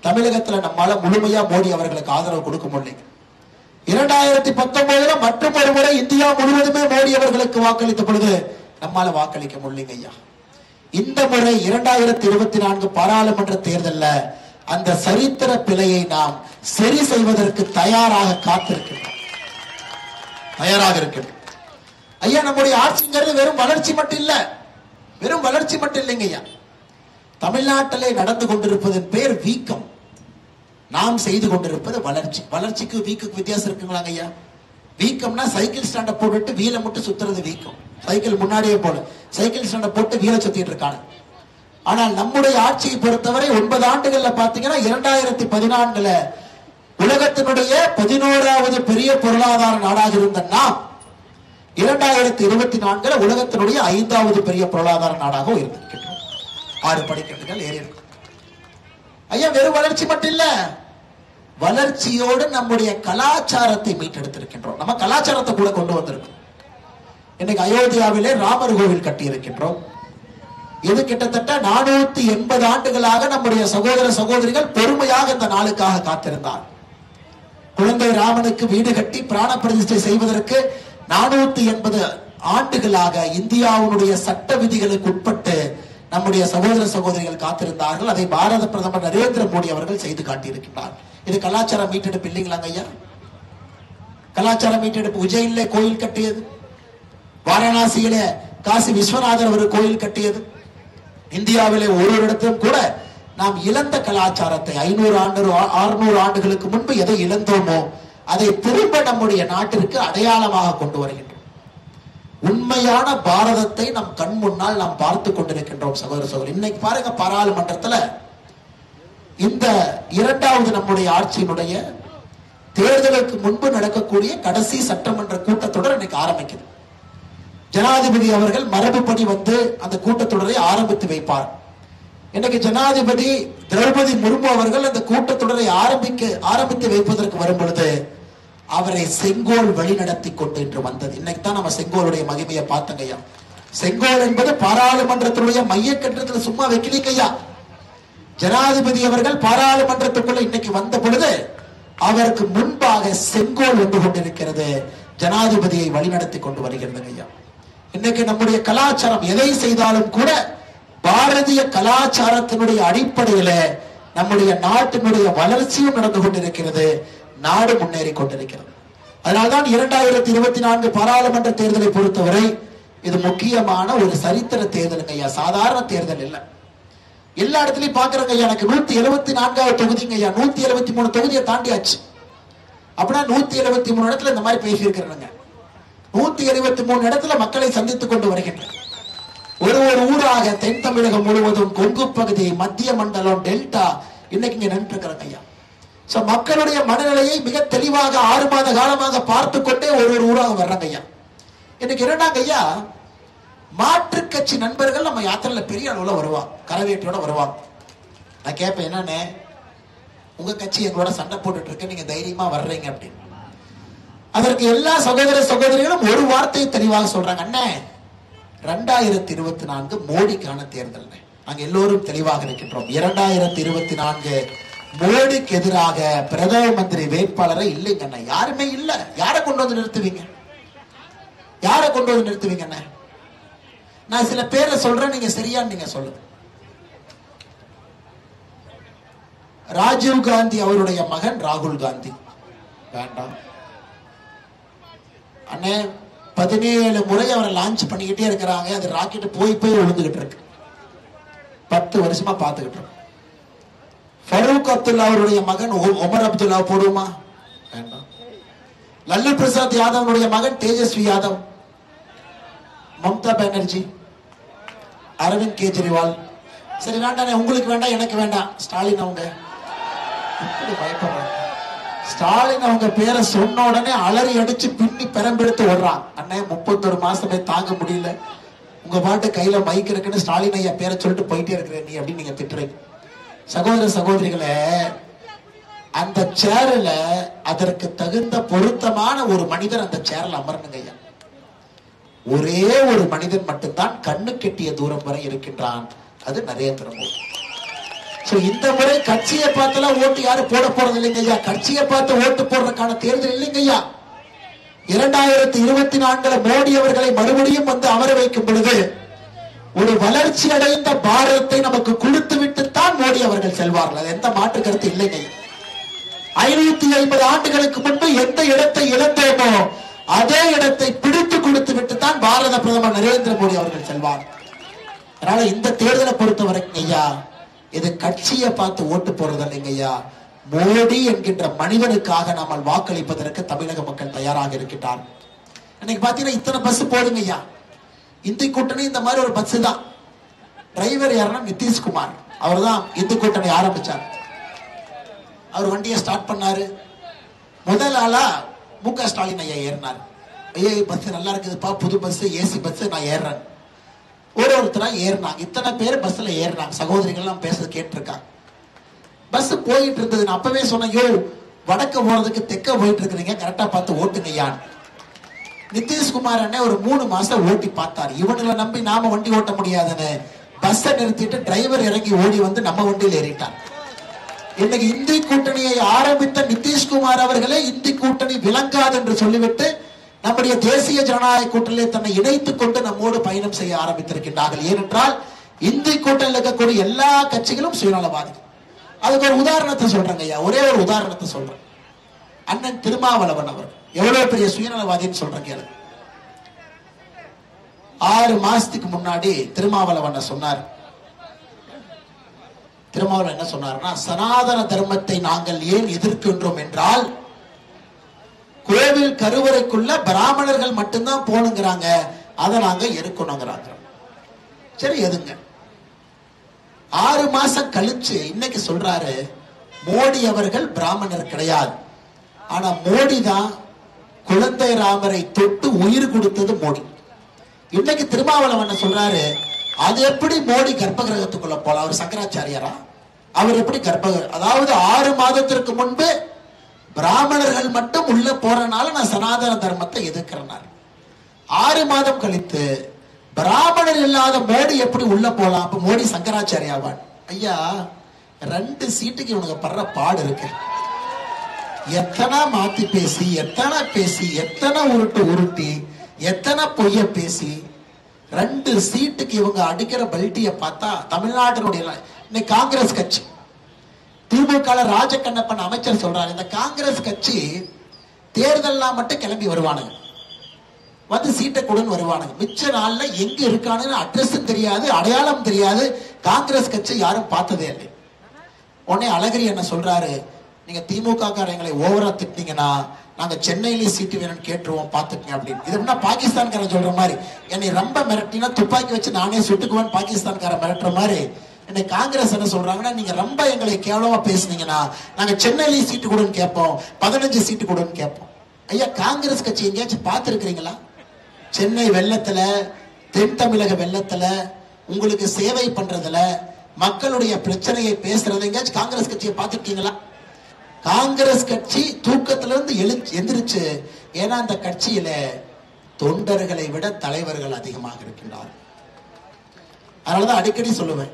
தமிழகத்தில் நம்மால முழுமையா மோடி அவர்களுக்கு ஆதரவு கொடுக்க முடியல. 2019 மற்றும் ஒரு முறை இந்தியா முழுவதுமே மோடி அவர்களுக்கு வாக்களித்த பொழுது நம்மால வாக்களிக்க முடியல ஐயா. இந்த முறை 2024 பாராளுமன்ற தேர்தலில் அந்த சரித்திர பிழையை நாம் சரி செய்வதற்கு தயாராக காத்திருக்கின்றோம். ஐயா, நம்முடைய ஆட்சிங்கிறது வெறும் வளர்ச்சி மட்டும் இல்ல, வெறும் வளர்ச்சி மட்டும் இல்லைங்க ஐயா. தமிழ்நாட்டிலே நடந்து கொண்டிருப்பதன் பேர் வீக்கம். நாம் செய்து கொண்டிருப்பது வளர்ச்சி. வளர்ச்சிக்கு வீக்குக்கு வித்தியாசம் இருக்குங்களாங்க ஐயா. வீக்கம்னா சைக்கிள் ஸ்டாண்ட போட்டுட்டு வீலை மட்டும் சுத்துறது வீக்கம். சைக்கிள் முன்னாடியே போல சைக்கிள் ஸ்டாண்ட போட்டு வீலை சுத்திட்டு இருக்காங்க. ஆனால் நம்முடைய ஆட்சியை பொறுத்தவரை 9 ஆண்டுகள்ல பாத்தீங்கன்னா 2014 உலகத்தினுடைய 11வது பெரிய பொருளாதார நாடாக இருந்த நாம் 2024 உலகத்தினுடைய 5வது பெரிய பொருளாதார நாடாக உயர்ந்திருக்கின்றோம். 6 படிக்கட்டுகள் ஏறி இருக்கு ஐயா. வெறும் வளர்ச்சி மட்டும் இல்ல, வளர்ச்சியோடு நம்முடைய கலாச்சாரத்தை மீட்டெடுத்திருக்கின்றோம். நம்ம கலாச்சாரத்தை கூட கொண்டு வந்திருக்கோம். இன்னைக்கு அயோத்தியாவிலே ராமர் கோவில் கட்டி இருக்கின்றோம். இது கிட்டத்தட்ட 480 ஆண்டுகளாக நம்முடைய சகோதர சகோதரிகள் பொறுமையாக இந்த நாளுக்காக காத்திருந்தார். குழந்தை ராமனுக்கு வீடு கட்டி பிராண பிரதிஷ்டை செய்வதற்கு 480 ஆண்டுகளாக இந்தியாவுடைய சட்ட விதிகளுக்கு உட்பட்டு நம்முடைய சகோதர சகோதரிகள் காத்திருந்தார்கள். அதை பாரத பிரதமர் நரேந்திர மோடி அவர்கள் செய்து காட்டியிருக்கிறார். இது கலாச்சார மீட்டெடுப்பு இல்லைங்களாங்க ஐயா? கலாச்சார மீட்டெடுப்பு. உஜ்ஜைனிலே கோயில் கட்டியது, வாரணாசியிலே காசி விஸ்வநாதர் ஒரு கோயில் கட்டியது. இந்தியாவிலே ஒரு இடத்திலும் கூட நாம் இழந்த கலாச்சாரத்தை 500 ஆண்டுகளுக்கு முன்பு எதை இழந்தோமோ அதை திரும்ப நம்முடைய நாட்டிற்கு அடையாளமாக கொண்டு வருகின்றோம். உண்மையான பாரதத்தை நம் கண் முன்னால் நாம் பார்த்து கொண்டிருக்கின்றோம் சகோதர சகோதரி. இன்னைக்கு பாருங்க, பாராளுமன்றத்தில் இந்த 2வது நம்முடைய ஆட்சியினுடைய தேர்தலுக்கு முன்பு நடக்கக்கூடிய கடைசி சட்டமன்ற கூட்டத்தொடர் இன்னைக்கு ஆரம்பிக்குது. ஜனாதிபதி அவர்கள் மரபுப்படி வந்து அந்த கூட்டத்தொடரை ஆரம்பித்து வைப்பார். இன்னைக்கு ஜனாதிபதி திரௌபதி முர்மு அவர்கள் அந்த கூட்டத்தொடரை ஆரம்பித்து வைப்பதற்கு வரும் பொழுது அவரை செங்கோல் வழி நடத்தி கொண்டு என்று வந்தது. இன்னைக்கு தான் நம்ம செங்கோலுடைய மகிமையை பார்த்தங்க ஐயா. செங்கோல் என்பது பாராளுமன்றத்தினுடைய மைய கட்டத்தில் சும்மா வைக்கலீங்க ஐயா. ஜனாதிபதி அவர்கள் பாராளுமன்றத்துக்குள்ள இன்னைக்கு வந்த பொழுது அவருக்கு முன்பாக செங்கோல் வந்து கொண்டிருக்கிறது, ஜனாதிபதியை வழிநடத்தி கொண்டு வருகிறது ஐயா. இன்னைக்கு நம்முடைய கலாச்சாரம் எதை செய்தாலும் கூட பாரதிய கலாச்சாரத்தினுடைய அடிப்படையில நம்முடைய நாட்டினுடைய வளர்ச்சியும் நடந்து கொண்டிருக்கிறது, நாடு முன்னேறி கொண்டிருக்கிறது. அதனால்தான் 2024 பாராளுமன்ற தேர்தலை பொறுத்தவரை இது முக்கியமான ஒரு சரித்திர தேர்தல் ஐயா. சாதாரண தேர்தல் இல்ல. எல்லா இடத்துலயும் பாக்குறாங்க ஐயா. எனக்கு 174வது தொகுதிங்க ஐயா. 173 தொகுதியை தாண்டியாச்சு. அப்படின்னா 173 இடத்துல இந்த மாதிரி பேசி இருக்கிறாங்க. 173 இடத்துல மக்களை சந்தித்துக் கொண்டு வருகின்றனர். ஒரு ஊராக தென் தமிழகம் முழுவதும், கொங்கு பகுதி, மத்திய மண்டலம், டெல்டா இன்னைக்கு இங்க நின்று இருக்கிறாங்க ஐயா. மக்களுடைய மனநிலையை மிக தெளிவாக 6 மாத காலமாக பார்த்து கொண்டே ஒரு ஊராக வர்றாங்க ஐயா. இன்னைக்கு என்னடாங்க ஐயா, மாற்று கட்சி நண்பர்கள் நம்ம யாத்திரையில பெரிய அளவுல வருவாங்க, கரவேட்டியோட வருவாங்க. நான் கேட்பேன், என்னன்னு உங்க கட்சி எங்களோட சண்டை போட்டுட்டு இருக்கு, நீங்க தைரியமா வர்றீங்க அப்படின்னு. அதற்கு எல்லா சகோதர சகோதரிகளும் ஒரு வார்த்தையை தெளிவாக சொல்றாங்க, அண்ணே 2024 மோடிக்கான தேர்தல். நாங்க எல்லோரும் தெளிவாக இருக்கின்றோம். 2024 மோடிக்கு எதிராக பிரதம மந்திரி வேட்பாளரை இல்லைங்க அண்ணா, யாருமே இல்ல. யாரை கொண்டு வந்து நிறுத்துவீங்க? யாரை கொண்டு வந்து நிறுத்துவீங்க அண்ணா? நான் சில பேரை சொல்றேன், நீங்க சரியா நீங்க சொல்லுங்க. ராஜீவ் காந்தி அவருடைய மகன் ராகுல் காந்தி வேண்டாம் அண்ணே. 17 முறை அவரை லான்ச் பண்ணிக்கிட்டே இருக்கிறாங்க. அது ராக்கெட் போய் போய் விழுந்துகிட்டு இருக்கு. 10 வருஷமா பார்த்துக்கிட்டு இருக்கோம். ஃபரூக் அப்துல்லா அவருடைய மகன் உமர் அப்துல்லா போடுவோமா? வேண்டாம். லல்லு பிரசாத் யாதவனுடைய மகன் தேஜஸ்வி யாதவ், மம்தா பானர்ஜி, அரவிந்த் கெஜ்ரிவால். சரி வேண்டாம், உங்களுக்கு வேண்டாம், எனக்கு வேண்டாம். ஸ்டாலின் அவங்க பயப்படுறாங்க. ஸ்டாலின் அவங்க பேரை சொன்ன உடனே அலறி அடிச்சு பின்னி பெரம்பெடுத்து ஓடுறான். அண்ணே 31 மாசமே தாங்க முடியல, உங்க பாட்டு கையில மைக் இருக்குன்னு ஸ்டாலின் ஐயா பேரை சொல்லிட்டு போயிட்டே இருக்கிறேன் நீ அப்படின்னு நீங்க திட்டுறீங்க. சகோதர சகோதரிகளே, அந்த சேர்ல அதற்கு தகுந்த பொருத்தமான ஒரு மனிதர் அந்த சேர்ல அமரணுங்க ஐயா. ஒரே ஒரு மனிதன் மட்டும்தான் கண்ணு கெட்டிய தூரம் வரை இருக்கின்றான், அது நரேந்திர மோடி. இந்த முறை கட்சியை பார்த்தெல்லாம் ஓட்டு யாரும் போட போறது இல்லைங்க ஐயா. கட்சியை பார்த்து ஓட்டு போடுறதுக்கான தேர்தல் இல்லைங்க ஐயா. 2024 மோடி அவர்களை மறுபடியும் வந்து அமர வைக்கும் பொழுது ஒரு வளர்ச்சி அடைந்த பாரதத்தை நமக்கு கொடுத்து விட்டுத்தான் மோடி அவர்கள் செல்வார்கள். அது எந்த மாற்று கருத்து இல்லைங்க. 550 ஆண்டுகளுக்கு முன்பு எந்த இடத்தை இழந்தோமோ அதே இடத்தை பிடித்து கொடுத்து விட்டுத்தான் பாரத பிரதமர் நரேந்திர மோடி அவர்கள் செல்வார். அதனால இந்த தேர்தலை பொறுத்த வரைக்கும் ஐயா, இது கட்சியை பார்த்து ஓட்டு போறது இல்லைங்க ஐயா. மோடி என்கின்ற மனிதனுக்காக நாம் வாக்களிப்பதற்கு தமிழக மக்கள் தயாராக இருக்கின்றார். இன்னைக்கு பாத்தீங்கன்னா இத்தனை பஸ் போடுங்க ஐயா. இந்தி கூட்டணி இந்த மாதிரி ஒரு பஸ் தான். டிரைவர் யாருன்னா நிதிஷ்குமார், அவர் தான் இந்து கூட்டணி ஆரம்பிச்சார். அவர் வண்டியை ஸ்டார்ட் பண்ணாரு. முதல் ஆளா மு.க. ஸ்டாலின் ஐயா ஏறினார். ஐயா பஸ் நல்லா இருக்குதுப்பா, புது பஸ், ஏசி பஸ், நான் ஏறுறேன். ஒருத்தரா ஏறினாங்க. இத்தனை பேர் பஸ்ல ஏறினாங்க. சகோதரிகள் எல்லாம் பேச கேட்டிருக்காங்க. பஸ் போயிட்டு இருந்தது. நான் அப்பவே சொன்னேன், யோ வடக்க போறதுக்கு தெக்க போயிட்டு இருக்கிறீங்க, கரெக்டா பார்த்து ஓட்டுங்க யான். நிதிஷ்குமார் அண்ணே ஒரு 3 மாசம் ஓட்டி பார்த்தாரு. இவனுங்களை நம்பி நாம வண்டி ஓட்ட முடியாதுன்னு பஸ்ஸை நிறுத்திட்டு டிரைவர் இறங்கி ஓடி வந்து நம்ம வண்டியில் ஏறிட்டார். இன்னைக்கு இந்தி கூட்டணியை ஆரம்பித்த நிதிஷ்குமார் அவர்களே இந்தி கூட்டணி விளங்காது என்று சொல்லிவிட்டு நம்முடைய தேசிய ஜனநாயக கூட்டணியை தன்னை இணைத்துக் கொண்டு நம்மோடு பயணம் செய்ய ஆரம்பித்திருக்கின்றார்கள். ஏனென்றால் இந்தி கூட்டணியில் இருக்கக்கூடிய எல்லா கட்சிகளும் சுயநலவாதிகள். அதுக்கு ஒரு உதாரணத்தை சொல்றேங்க ஐயா, ஒரே ஒரு உதாரணத்தை சொல்றேன். அண்ணன் திருமாவளவன் அவர் எவ்வளவு பெரிய சுயநலவாதின்னு சொல்றேன் கேளு. 6 மாசத்துக்கு முன்னாடி திருமாவளவன் சொன்னார். திருமாவளவன் என்ன சொன்னார்னா, சனாதன தர்மத்தை நாங்கள் ஏன் எதிர்க்கின்றோம் என்றால் கோவில் கருவறைக்குள்ள பிராமணர்கள் மட்டும்தான் போனுங்கிறாங்க, அதை நாங்க எதிர்க்கணுங்கிறாங்க. சரி எதுங்க. 6 மாசம் கழிச்சு இன்னைக்கு சொல்றாரு, மோடி அவர்கள் பிராமணர் கிடையாது, ஆனா மோடி தான் குழந்தை ராமரை தொட்டு உயிர் கொடுத்தது மோடி. இன்னைக்கு திருமாவளவன் சொல்றாரு, அது எப்படி மோடி கர்ப்ப கிரகத்துக்குள்ள போல? அவர் சங்கராச்சாரியாரா? அவர் எப்படி அதாவது 6 மாதத்திற்கு முன்பு பிராமணர்கள் மட்டும் உள்ள போறனால நான் சனாதன தர்மத்தை எதிர்க்கிறேன். 6 மாதம் கழித்து பிராமணர் இல்லாத மோடி எப்படி உள்ள போலாம்? அப்ப மோடி சங்கராச்சாரியாவான்? ஐயா 2 சீட்டுக்கு இவனுக்கு படுற பாடு இருக்கு. எத்தனை மாத்தி பேசி, எத்தனை உருட்டி, எத்தனை பொய்ய பேசி 2 சீட்டுக்கு இவங்க அடிக்கிற பல்ட்டிய பார்த்தா தமிழ்நாட்டினுடைய இன்னைக்கு காங்கிரஸ் கட்சி, திமுக ராஜகண்ணப்பன் அமைச்சர் சொல்றாரு, இந்த காங்கிரஸ் கட்சி தேர்தல்லாம் மட்டும் கிளம்பி வருவானுங்க, வந்து சீட்டை கொடுன்னு வருவானுங்க. மிச்ச நாள்ல எங்க இருக்கானுன்னு அட்ரஸும் தெரியாது, அடையாளம் தெரியாது. காங்கிரஸ் கட்சி யாரும் பார்த்ததே இல்லை. உடனே அழகிரி என்ன சொல்றாரு, நீங்க திமுக காரங்களை ஓவரா திட்டினீங்கன்னா நாங்க சென்னையிலேயே சீட்டு வேணும்னு கேட்டுருவோம் பாத்துக்கங்க அப்படின்னு. இது என்ன பாகிஸ்தான்காரன் சொல்ற மாதிரி, என்னை ரொம்ப மிரட்டினா துப்பாக்கி வச்சு நானே சுட்டுக்குவேன் பாகிஸ்தான்காரன் மிரட்டுற மாதிரி. இன்னைக்கு காங்கிரஸ் என்ன சொல்றாங்கன்னா, நீங்க ரொம்ப எங்களை கேவலமா பேசுனீங்கன்னா நாங்க சென்னையிலேயே சீட்டு கொடுன்னு கேட்போம், 15 சீட்டு கொடுன்னு கேட்போம். ஐயா காங்கிரஸ் கட்சி எங்கேயாச்சும் பார்த்திருக்கிறீங்களா? சென்னை வெள்ளத்துல, தென் தமிழக வெள்ளத்துல உங்களுக்கு சேவை பண்றதுல, மக்களுடைய பிரச்சனையை பேசுறது எங்கேயாச்சும் காங்கிரஸ் கட்சியை பார்த்திருக்கீங்களா? காங்கிரஸ் கட்சி தூக்கத்திலிருந்து எந்திரிச்சு, ஏன்னா அந்த கட்சியில தொண்டர்களை விட தலைவர்கள் அதிகமாக இருக்கின்றார்கள். அதனாலதான் அடிக்கடி சொல்லுவேன்,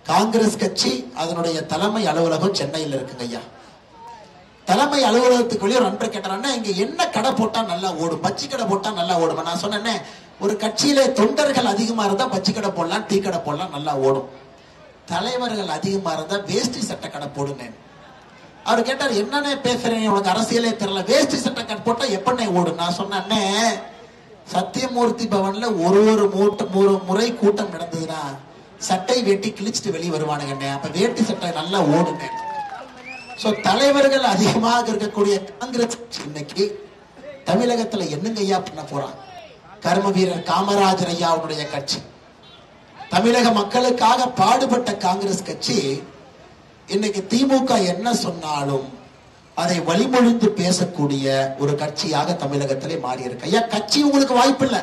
காங்கிரஸ் கட்சி அதனுடைய தலைமை அலுவலகம் சென்னையில் இருக்குங்க ஐயா. தலைமை அலுவலகத்துக்கு வெளியே ஒரு நண்பர் கேட்டாருன்னா, இங்க என்ன கடை போட்டா நல்லா ஓடும்? பச்சி கடை போட்டா நல்லா ஓடும். நான் சொன்னேன், ஒரு கட்சியில தொண்டர்கள் அதிகமா இருந்தா பச்சி கடை போடலாம், டீ கடை போடலாம், நல்லா ஓடும். தலைவர்கள் அதிகமா இருந்தா வேஷ்டி சட்டை கடை போடுங்க. அவர் கேட்டார், என்னன்னே பேசுறேன், உனக்கு அரசியலே தெரியல, வேஷ்டி சட்டை கடை போட்டா எப்பன்னே ஓடும்? நான் சொன்னேன், சத்தியமூர்த்தி பவன்ல ஒரு முறை கூட்டம் நடந்ததுன்னா சட்டை வேட்டி கிழிச்சிட்டு வெளியே வருவானுங்க. அப்ப வேட்டி சட்டை நல்லா ஓடுங்க. சோ தலைவர்கள் அதிகமாக இருக்கக்கூடிய காங்கிரஸ் இன்னைக்கு தமிழகத்துல என்னங்க ஐயா பண்ண போறான்? கர்ம வீரர் காமராஜர் ஐயாவுடைய கட்சி, தமிழக மக்களுக்காக பாடுபட்ட காங்கிரஸ் கட்சி இன்னைக்கு திமுக என்ன சொன்னாலும் அதை வழிமொழிந்து பேசக்கூடிய ஒரு கட்சியாக தமிழகத்திலே மாறி இருக்கு. ஐயா கட்சி உங்களுக்கு வாய்ப்பு இல்லை.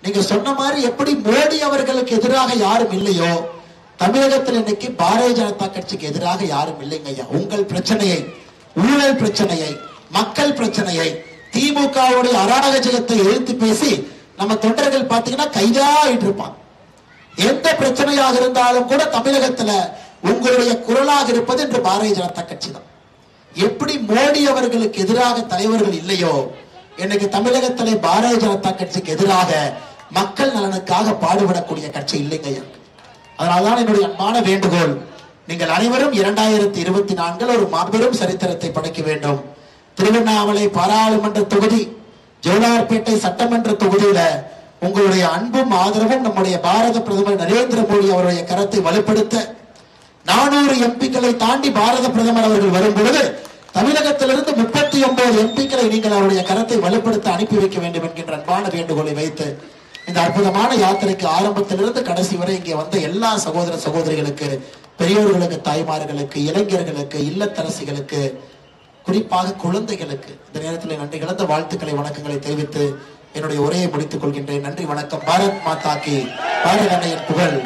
நீங்க சொன்ன மாதிரி எப்படி மோடி அவர்களுக்கு எதிராக யாரும் இல்லையோ, தமிழகத்தில் இன்னைக்கு பாரதிய ஜனதா கட்சிக்கு எதிராக யாரும் இல்லைங்க ஐயா. உங்கள் பிரச்சனையை, ஊழல் பிரச்சனையை, மக்கள் பிரச்சனையை, திமுகவுடைய அராஜகத்தை எழுத்து பேசி நம்ம தொண்டர்கள் பாத்தீங்கன்னா கைதாயிட்டு இருப்பான். எந்த பிரச்சனையாக இருந்தாலும் கூட தமிழகத்துல உங்களுடைய குரலாக இருப்பது என்று பாரதிய ஜனதா கட்சி தான். எப்படி மோடி அவர்களுக்கு எதிராக தலைவர்கள் இல்லையோ, இன்னைக்கு தமிழகத்திலே பாரதிய ஜனதா கட்சிக்கு எதிராக மக்கள் நலனுக்காக பாடுபடக்கூடிய கட்சி இல்லைங்க. அதனால்தான் என்னுடைய அன்பான வேண்டுகோள், நீங்கள் அனைவரும் 2024 ஒரு மாபெரும் சரித்திரத்தை படைக்க வேண்டும். திருவண்ணாமலை பாராளுமன்ற தொகுதி, ஜோலார்பேட்டை சட்டமன்ற தொகுதியில உங்களுடைய அன்பும் ஆதரவும் நம்முடைய பாரத பிரதமர் நரேந்திர மோடி அவருடைய கரத்தை வலுப்படுத்த 400 எம்பிக்களை தாண்டி பாரத பிரதமர் அவர்கள் வரும் பொழுது தமிழகத்திலிருந்து 39 எம்பிக்களை நீங்கள் அவருடைய கரத்தை வலுப்படுத்த அனுப்பி வைக்க வேண்டும் என்கின்ற அன்பான வேண்டுகோளை வைத்து இந்த அற்புதமான யாத்திரைக்கு ஆரம்பத்திலிருந்து கடைசி வரை இங்கே வந்த எல்லா சகோதர சகோதரிகளுக்கு, பெரியோர்களுக்கு, தாய்மார்களுக்கு, இளைஞர்களுக்கு, இல்லத்தரசிகளுக்கு, குறிப்பாக குழந்தைகளுக்கு இந்த நேரத்தில் நன்றி கலந்த வாழ்த்துக்களை, வணக்கங்களை தெரிவித்து என்னுடைய உரையை முடித்துக் கொள்கின்றேன். நன்றி, வணக்கம். பாரத் மாதா கி, பாரத அன்னையின் புகழ்.